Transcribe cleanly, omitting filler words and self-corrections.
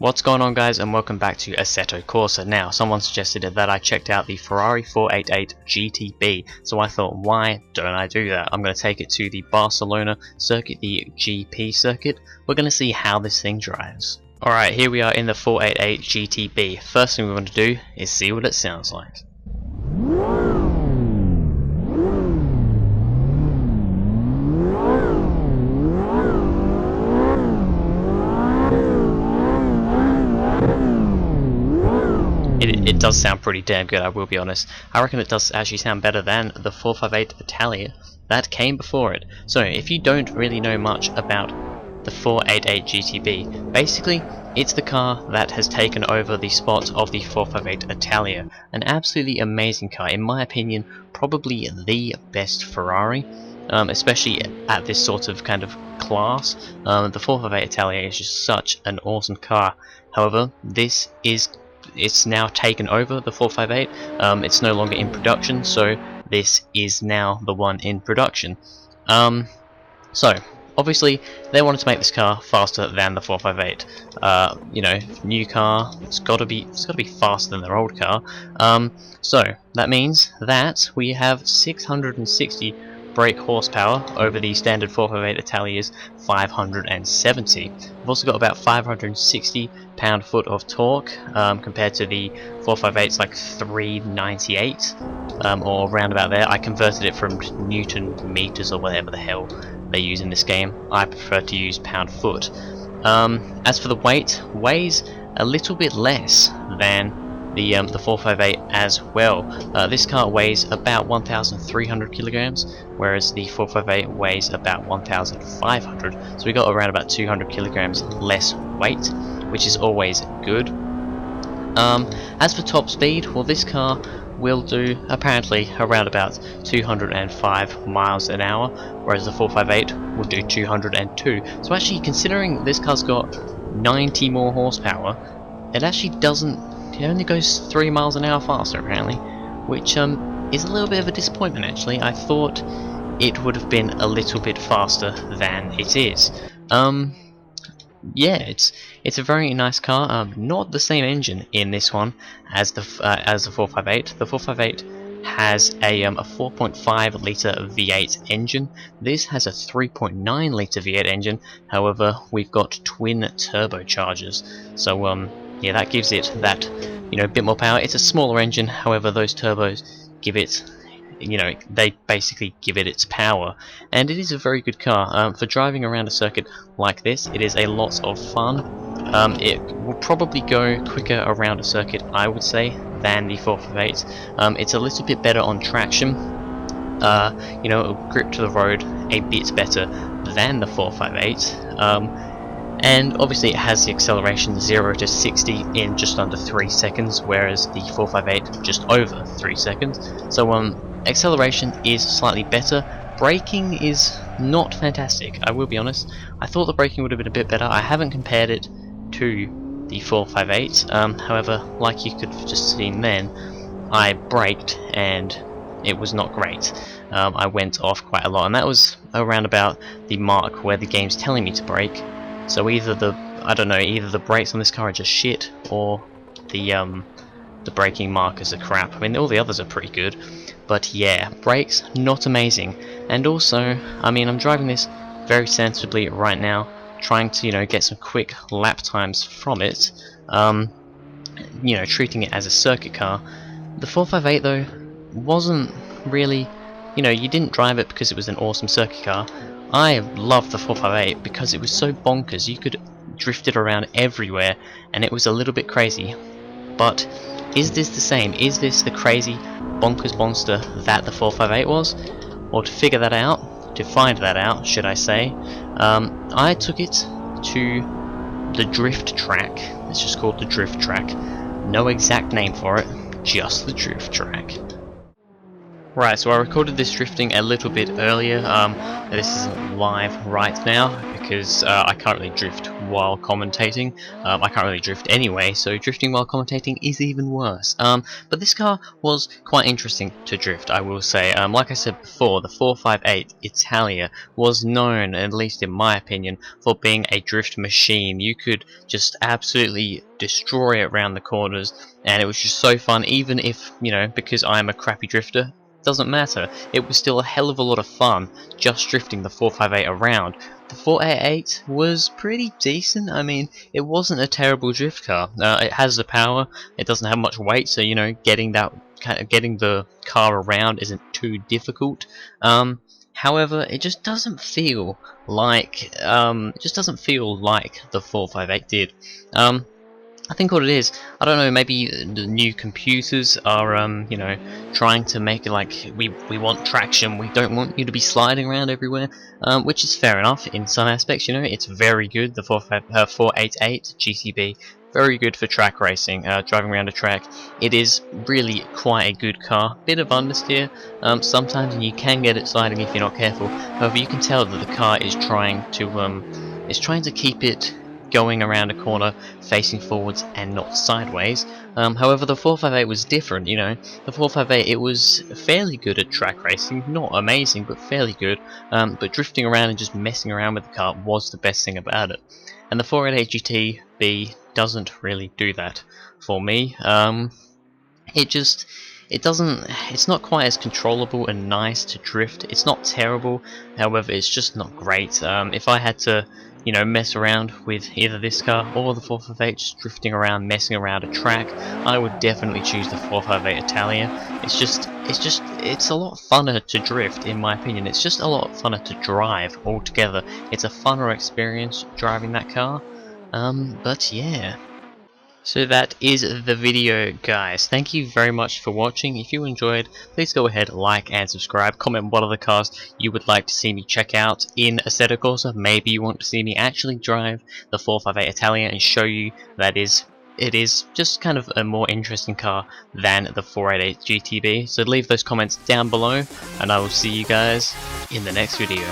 What's going on, guys, and welcome back to Assetto Corsa. Now, someone suggested that I checked out the Ferrari 488 GTB, so I thought, why don't I do that? I'm going to take it to the Barcelona circuit, the GP circuit. We're going to see how this thing drives. Alright, here we are in the 488 GTB. First thing we want to do is see what it sounds like. It does sound pretty damn good, I will be honest. I reckon it does actually sound better than the 458 Italia that came before it. So if you don't really know much about the 488 GTB, basically it's the car that has taken over the spot of the 458 Italia. An absolutely amazing car, in my opinion, probably the best Ferrari, especially at this sort of kind of class. The 458 Italia is just such an awesome car. However, it's now taken over the 458. It's no longer in production, so this is now the one in production. So obviously they wanted to make this car faster than the 458. You know, new car, it's got to be faster than their old car. So that means that we have 660 brake horsepower over the standard 458 Italia's 570. We've also got about 560 pound-foot of torque, compared to the 458's like 398, or around about there. I converted it from Newton meters or whatever the hell they use in this game. I prefer to use pound-foot. As for the weight, weighs a little bit less than the 458 as well. This car weighs about 1,300 kilograms, whereas the 458 weighs about 1,500. So we got around about 200 kilograms less weight, which is always good. As for top speed, well, this car will do apparently around about 205 miles an hour, whereas the 458 will do 202. So actually, considering this car's got 90 more horsepower, it actually doesn't. It only goes 3 miles an hour faster apparently, which is a little bit of a disappointment actually. I thought it would have been a little bit faster than it is. Yeah, it's a very nice car. Not the same engine in this one as the 458. The 458 has a 4.5 litre V8 engine. This has a 3.9 litre V8 engine. However, we've got twin turbochargers, so yeah, that gives it that, you know, bit more power. It's a smaller engine, however those turbos give it, you know, they basically give it its power, and it is a very good car. For driving around a circuit like this, it is a lot of fun. It will probably go quicker around a circuit, I would say, than the 458. It's a little bit better on traction. You know, grip to the road a bit better than the 458. And obviously it has the acceleration 0 to 60 in just under 3 seconds, whereas the 458 just over 3 seconds. So acceleration is slightly better. Braking is not fantastic, I will be honest. I thought the braking would have been a bit better. I haven't compared it to the 458. However, like you could have just seen then, I braked and it was not great. I went off quite a lot, and that was around about the mark where the game's telling me to brake. So either either the brakes on this car are just shit, or the braking markers are crap. I mean, all the others are pretty good, but yeah, brakes not amazing. And also, I mean, I'm driving this very sensibly right now, trying to, you know, get some quick lap times from it. You know, treating it as a circuit car. The 458 though wasn't really, you know, you didn't drive it because it was an awesome circuit car. I loved the 458 because it was so bonkers. You could drift it around everywhere, and it was a little bit crazy. But is this the same? Is this the crazy bonkers monster that the 458 was? Well, to find that out, should I say, I took it to the drift track. It's just called the drift track. No exact name for it, just the drift track. Right, so I recorded this drifting a little bit earlier. This isn't live right now because I can't really drift while commentating. I can't really drift anyway, so drifting while commentating is even worse. But this car was quite interesting to drift, I will say. Like I said before, the 458 Italia was known, at least in my opinion, for being a drift machine. You could just absolutely destroy it around the corners, and it was just so fun, even if, you know, because I'm a crappy drifter, doesn't matter. It was still a hell of a lot of fun just drifting the 458 around. The 488 was pretty decent. I mean, it wasn't a terrible drift car. It has the power. It doesn't have much weight, so you know, getting the car around isn't too difficult. However, it just doesn't feel like the 458 did. I think what it is, I don't know, maybe the new computers are, you know, trying to make it like, we want traction, we don't want you to be sliding around everywhere, which is fair enough in some aspects, you know, it's very good, the 488 GTB, very good for track racing, driving around a track. It is really quite a good car, bit of understeer, sometimes, and you can get it sliding if you're not careful. However, you can tell that the car is trying to keep it going around a corner facing forwards and not sideways. However, the 458 was different, you know. The 458, it was fairly good at track racing, not amazing, but fairly good. But drifting around and just messing around with the car was the best thing about it. And the 488 GTB doesn't really do that for me. It's not quite as controllable and nice to drift. It's not terrible, however, it's just not great. If I had to, you know, mess around with either this car or the 458, just drifting around, messing around a track, I would definitely choose the 458 Italia. It's a lot funner to drift, in my opinion. It's just a lot funner to drive altogether. It's a funner experience driving that car. But yeah. So that is the video, guys. Thank you very much for watching. If you enjoyed, please go ahead, like and subscribe. Comment what other cars you would like to see me check out in Assetto Corsa. Maybe you want to see me actually drive the 458 Italia and show you that it is just kind of a more interesting car than the 488 GTB. So leave those comments down below, and I will see you guys in the next video.